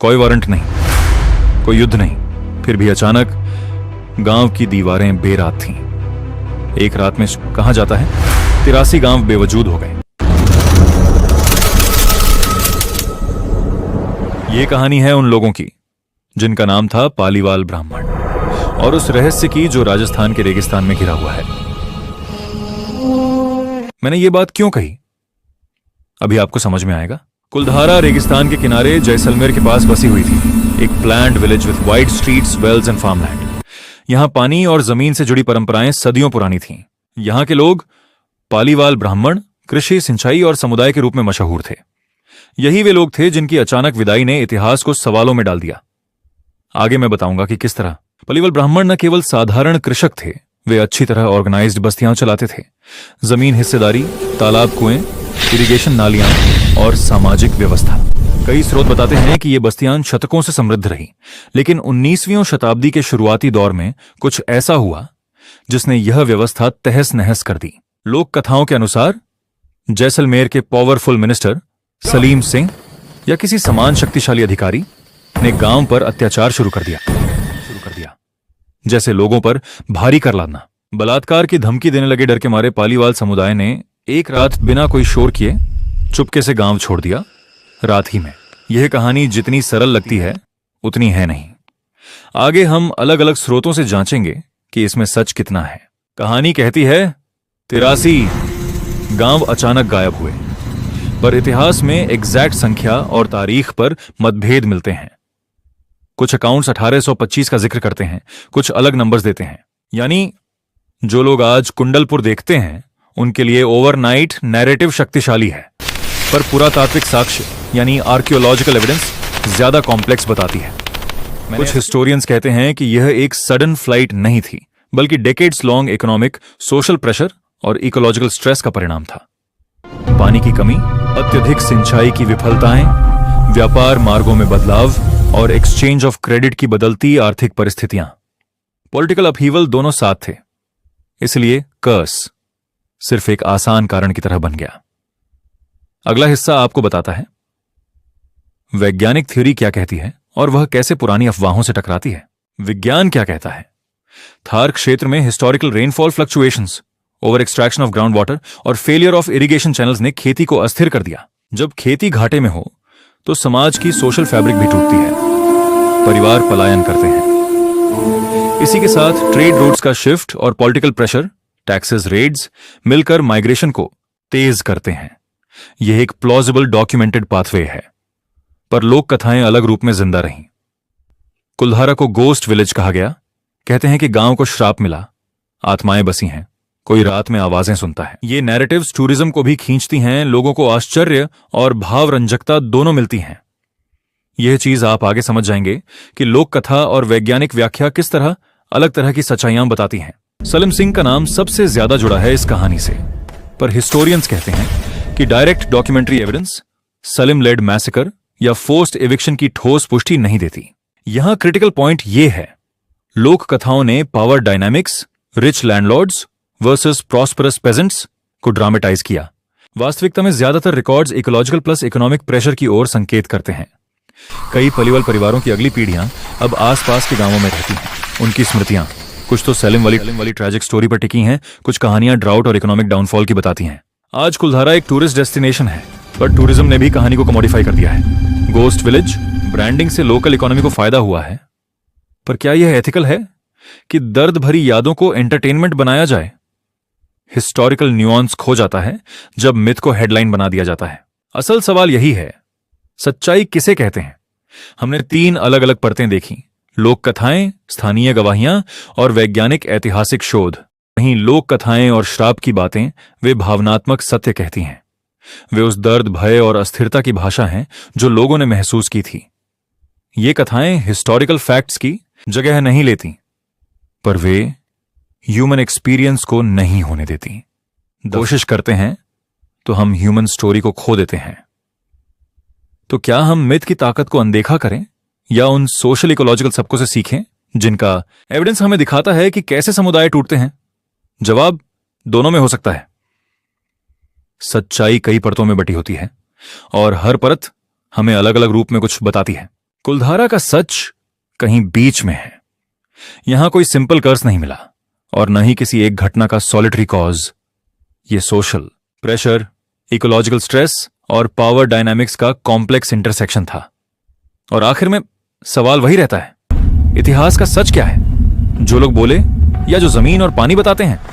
कोई वारंट नहीं, कोई युद्ध नहीं। फिर भी अचानक गांव की दीवारें बेरात थीं। एक रात में कहा जाता है 83 गांव बेवजूद हो गए। ये कहानी है उन लोगों की जिनका नाम था पालीवाल ब्राह्मण, और उस रहस्य की जो राजस्थान के रेगिस्तान में घिरा हुआ है। मैंने ये बात क्यों कही, अभी आपको समझ में आएगा। कुलधारा रेगिस्तान के किनारे जैसलमेर के पास बसी हुई थी, एक planned village with wide streets, wells and farmland. यहां पानी और जमीन से जुड़ी परंपराएं सदियों पुरानी थीं। यहां के लोग पालीवाल ब्राह्मण कृषि, सिंचाई और समुदाय के रूप में मशहूर थे। यही वे लोग थे जिनकी अचानक विदाई ने इतिहास को सवालों में डाल दिया। आगे मैं बताऊंगा कि किस तरह पालीवाल ब्राह्मण न केवल साधारण कृषक थे, वे अच्छी तरह ऑर्गेनाइज्ड बस्तियां चलाते थे। जमीन हिस्सेदारी, तालाब, कुएं, इरिगेशन नालियां और सामाजिक व्यवस्था। कई स्रोत बताते हैं कि ये बस्तियां शतकों से समृद्ध रही, लेकिन 19वीं शताब्दी के शुरुआती दौर में कुछ ऐसा हुआ जिसने यह व्यवस्था तहस नहस कर दी। लोक कथाओं के अनुसार जैसलमेर के पावरफुल मिनिस्टर सलीम सिंह या किसी समान शक्तिशाली अधिकारी ने गांव पर अत्याचार शुरू कर दिया, जैसे लोगों पर भारी कर लादना। बलात्कार की धमकी देने लगे डर के मारे पालीवाल समुदाय ने एक रात बिना कोई शोर किए चुपके से गांव छोड़ दिया, रात ही में। यह कहानी जितनी सरल लगती है उतनी है नहीं। आगे हम अलग अलग स्रोतों से जांचेंगे कि इसमें सच कितना है। कहानी कहती है 83 गांव अचानक गायब हुए, पर इतिहास में एग्जैक्ट संख्या और तारीख पर मतभेद मिलते हैं। कुछ अकाउंट्स 1825 का जिक्र करते हैं, कुछ अलग नंबर्स देते हैं। यानी जो लोग आज कुंडलपुर देखते हैं उनके लिए ओवरनाइट नैरेटिव शक्तिशाली है, पर पुरातात्विक साक्ष्य यानी आर्कियोलॉजिकल एविडेंस ज्यादा कॉम्प्लेक्स बताती है। कुछ हिस्टोरियंस कहते हैं कि यह एक सडन फ्लाइट नहीं थी, बल्कि decades long economic, social pressure और इकोलॉजिकल स्ट्रेस का परिणाम था। पानी की कमी, अत्यधिक सिंचाई की विफलताएं, व्यापार मार्गों में बदलाव और एक्सचेंज ऑफ क्रेडिट की बदलती आर्थिक परिस्थितियां, पॉलिटिकल अपहीवल दोनों साथ थे। इसलिए कर्स सिर्फ एक आसान कारण की तरह बन गया। अगला हिस्सा आपको बताता है वैज्ञानिक थ्योरी क्या कहती है और वह कैसे पुरानी अफवाहों से टकराती है। विज्ञान क्या कहता है। थार क्षेत्र में historical rainfall fluctuations, over extraction of ground water और फेलियर ऑफ इरिगेशन चैनल्स ने खेती को अस्थिर कर दिया। जब खेती घाटे में हो तो समाज की सोशल फैब्रिक भी टूटती है, परिवार पलायन करते हैं। इसी के साथ ट्रेड रूट्स का शिफ्ट और पॉलिटिकल प्रेशर, टैक्सेस, रेड्स मिलकर माइग्रेशन को तेज करते हैं। यह एक प्लॉजिबल डॉक्यूमेंटेड पाथवे है, पर लोक कथाएं अलग रूप में जिंदा रहीं। कुलधारा को गोस्ट विलेज कहा गया। कहते हैं कि गांव को श्राप मिला, आत्माएं बसी हैं, कोई रात में आवाजें सुनता है। ये नैरेटिव्स टूरिज्म को भी खींचती हैं, लोगों को आश्चर्य और भावरंजकता दोनों मिलती हैं। यह चीज आप आगे समझ जाएंगे कि लोक कथा और वैज्ञानिक व्याख्या किस तरह अलग तरह की सच्चाइयां बताती हैं। सलीम सिंह का नाम सबसे ज्यादा जुड़ा है इस कहानी से, पर हिस्टोरियंस कहते हैं कि direct documentary evidence Salim led massacre या फोर्स्ड एविक्शन की ठोस पुष्टि नहीं देती। यहां क्रिटिकल पॉइंट यह है, लोक कथाओं ने power dynamics, rich landlords versus prosperous pageants को ड्रामेटाइज किया। वास्तविकता में ज्यादातर records ecological plus economic pressure की ओर संकेत करते हैं। कई पालीवाल परिवारों की अगली पीढ़ियां अब आसपास के गांवों में रहती हैं। उनकी स्मृतियां कुछ तो सलीम वाली ट्रैजिक स्टोरी पर टिकी हैं, कुछ कहानियां ड्राउट और इकोनॉमिक डाउनफॉल की बताती हैं। आज कुलधारा एक टूरिस्ट डेस्टिनेशन है, पर टूरिज्म ने भी कहानी को कमोडिफाई कर दिया है। गोस्ट विलेज ब्रांडिंग से लोकल इकोनॉमी को फायदा हुआ है, पर क्या यह एथिकल है कि दर्द भरी यादों को एंटरटेनमेंट बनाया जाए। हिस्टोरिकल न्यूआंस खो जाता है जब मिथ को हेडलाइन बना दिया जाता है। असल सवाल यही है, सच्चाई किसे कहते हैं। हमने 3 अलग अलग परतें देखी, लोक कथाएं, स्थानीय गवाहियां और वैज्ञानिक ऐतिहासिक शोध। वहीं लोक कथाएं और श्राप की बातें वे भावनात्मक सत्य कहती हैं। वे उस दर्द, भय और अस्थिरता की भाषा हैं जो लोगों ने महसूस की थी। ये कथाएं हिस्टोरिकल फैक्ट्स की जगह नहीं लेती, पर वे ह्यूमन एक्सपीरियंस को नहीं होने देती। कोशिश करते हैं तो हम ह्यूमन स्टोरी को खो देते हैं। तो क्या हम मिथ की ताकत को अनदेखा करें या उन सोशल इकोलॉजिकल सबकों से सीखें जिनका एविडेंस हमें दिखाता है कि कैसे समुदाय टूटते हैं? जवाब दोनों में हो सकता है। सच्चाई कई परतों में बटी होती है और हर परत हमें अलग अलग रूप में कुछ बताती है। कुलधारा का सच कहीं बीच में है। यहां कोई सिंपल कर्स नहीं मिला और न ही किसी एक घटना का सॉलिटरी कॉज। ये सोशल प्रेशर, इकोलॉजिकल स्ट्रेस और पावर डायनामिक्स का कॉम्प्लेक्स इंटरसेक्शन था। और आखिर में सवाल वही रहता है, इतिहास का सच क्या है? जो लोग बोले या जो जमीन और पानी बताते हैं?